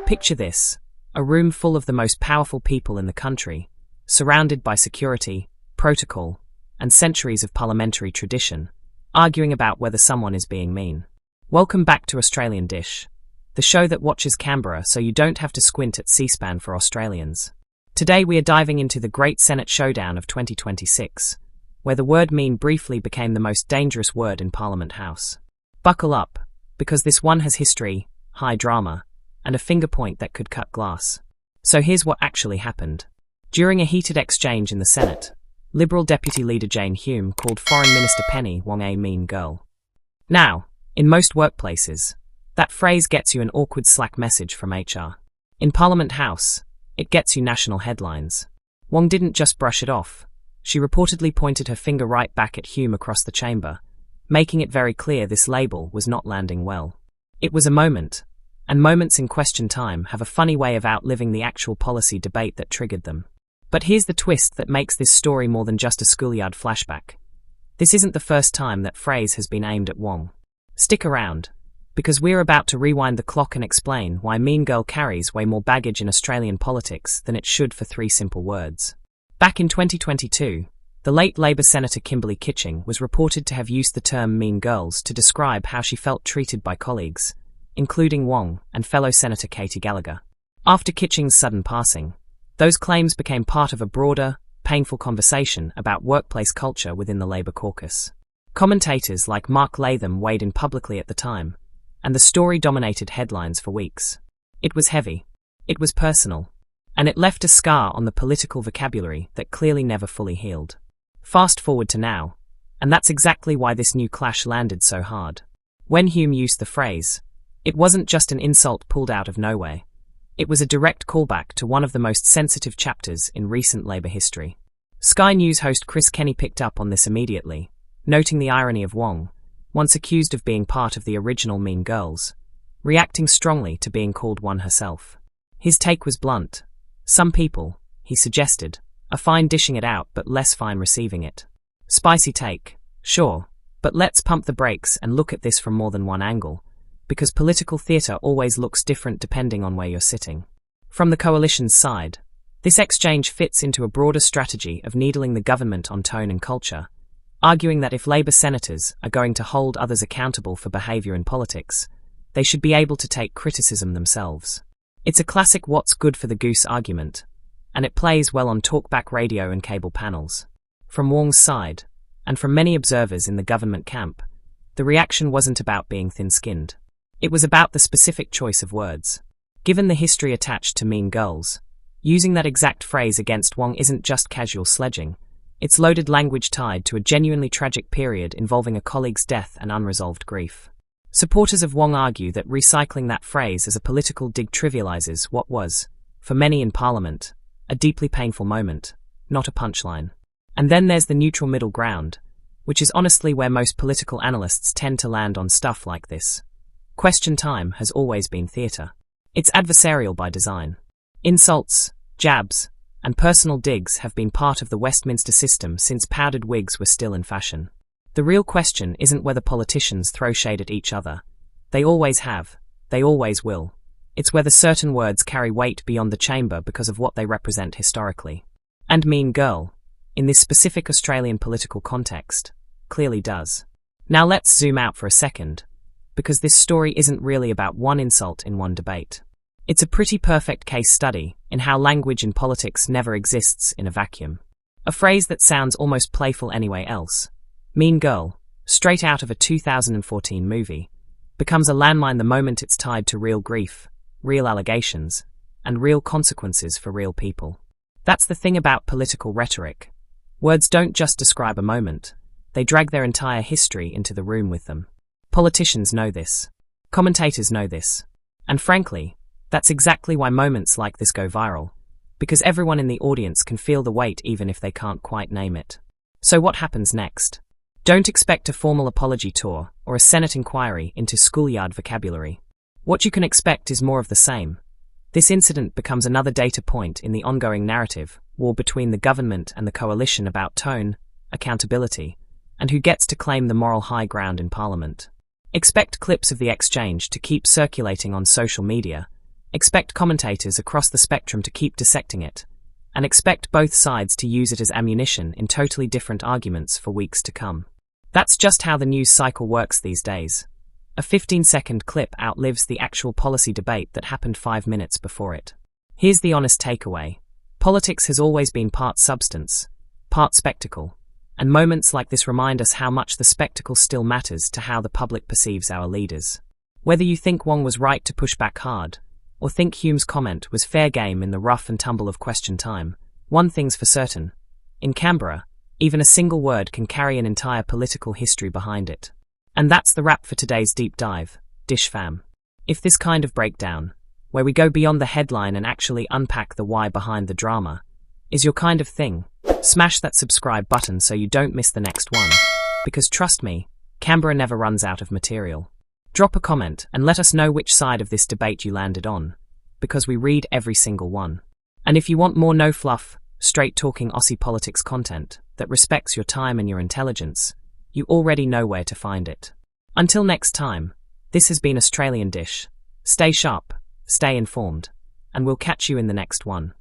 Picture this, a room full of the most powerful people in the country, surrounded by security, protocol, and centuries of parliamentary tradition, arguing about whether someone is being mean. Welcome back to Australian Dish, the show that watches Canberra so you don't have to squint at C-SPAN for Australians. Today we are diving into the Great Senate Showdown of 2026, where the word mean briefly became the most dangerous word in Parliament House. Buckle up, because this one has history, high drama, and a finger point that could cut glass. So here's what actually happened. During a heated exchange in the Senate, Liberal Deputy Leader Jane Hume called Foreign Minister Penny Wong a mean girl. Now, in most workplaces, that phrase gets you an awkward Slack message from HR. In Parliament House, it gets you national headlines. Wong didn't just brush it off. She reportedly pointed her finger right back at Hume across the chamber, making it very clear this label was not landing well. It was a moment, and moments in question time have a funny way of outliving the actual policy debate that triggered them. But here's the twist that makes this story more than just a schoolyard flashback. This isn't the first time that phrase has been aimed at Wong. Stick around, because we're about to rewind the clock and explain why mean girl carries way more baggage in Australian politics than it should for three simple words. Back in 2022, the late Labor Senator Kimberley Kitching was reported to have used the term mean girls to describe how she felt treated by colleagues, including Wong and fellow Senator Katy Gallagher. After Kitching's sudden passing, those claims became part of a broader, painful conversation about workplace culture within the Labor caucus. Commentators like Mark Latham weighed in publicly at the time, and the story dominated headlines for weeks. It was heavy, it was personal, and it left a scar on the political vocabulary that clearly never fully healed. Fast forward to now, and that's exactly why this new clash landed so hard. When Hume used the phrase, it wasn't just an insult pulled out of nowhere. It was a direct callback to one of the most sensitive chapters in recent Labor history. Sky News host Chris Kenny picked up on this immediately, noting the irony of Wong, once accused of being part of the original Mean Girls, reacting strongly to being called one herself. His take was blunt. Some people, he suggested, are fine dishing it out but less fine receiving it. Spicy take, sure, but let's pump the brakes and look at this from more than one angle, because political theatre always looks different depending on where you're sitting. From the coalition's side, this exchange fits into a broader strategy of needling the government on tone and culture, arguing that if Labor senators are going to hold others accountable for behaviour in politics, they should be able to take criticism themselves. It's a classic what's good for the goose argument, and it plays well on talkback radio and cable panels. From Wong's side, and from many observers in the government camp, the reaction wasn't about being thin-skinned. It was about the specific choice of words. Given the history attached to mean girls, using that exact phrase against Wong isn't just casual sledging. It's loaded language tied to a genuinely tragic period involving a colleague's death and unresolved grief. Supporters of Wong argue that recycling that phrase as a political dig trivialises what was, for many in Parliament, a deeply painful moment, not a punchline. And then there's the neutral middle ground, which is honestly where most political analysts tend to land on stuff like this. Question time has always been theatre. It's adversarial by design. Insults, jabs, and personal digs have been part of the Westminster system since powdered wigs were still in fashion. The real question isn't whether politicians throw shade at each other. They always have. They always will. It's whether certain words carry weight beyond the chamber because of what they represent historically. And mean girl, in this specific Australian political context, clearly does. Now let's zoom out for a second, because this story isn't really about one insult in one debate. It's a pretty perfect case study in how language in politics never exists in a vacuum. A phrase that sounds almost playful anyway else, mean girl, straight out of a 2014 movie, becomes a landmine the moment it's tied to real grief, real allegations, and real consequences for real people. That's the thing about political rhetoric. Words don't just describe a moment, they drag their entire history into the room with them. Politicians know this. Commentators know this. And frankly, that's exactly why moments like this go viral, because everyone in the audience can feel the weight even if they can't quite name it. So what happens next? Don't expect a formal apology tour or a Senate inquiry into schoolyard vocabulary. What you can expect is more of the same. This incident becomes another data point in the ongoing narrative war between the government and the coalition about tone, accountability, and who gets to claim the moral high ground in Parliament. Expect clips of the exchange to keep circulating on social media, Expect commentators across the spectrum to keep dissecting it, and expect both sides to use it as ammunition in totally different arguments for weeks to come. That's just how the news cycle works these days. A 15-second clip outlives the actual policy debate that happened 5 minutes before it. Here's the honest takeaway. Politics has always been part substance, part spectacle, and moments like this remind us how much the spectacle still matters to how the public perceives our leaders. Whether you think Wong was right to push back hard, or think Hume's comment was fair game in the rough and tumble of question time, one thing's for certain. In Canberra, even a single word can carry an entire political history behind it. And that's the wrap for today's deep dive, Dish Fam. If this kind of breakdown, where we go beyond the headline and actually unpack the why behind the drama, is your kind of thing, smash that subscribe button so you don't miss the next one. Because trust me, Canberra never runs out of material. Drop a comment and let us know which side of this debate you landed on, because we read every single one. And if you want more no-fluff, straight-talking Aussie politics content that respects your time and your intelligence, you already know where to find it. Until next time, this has been Australian Dish. Stay sharp, stay informed, and we'll catch you in the next one.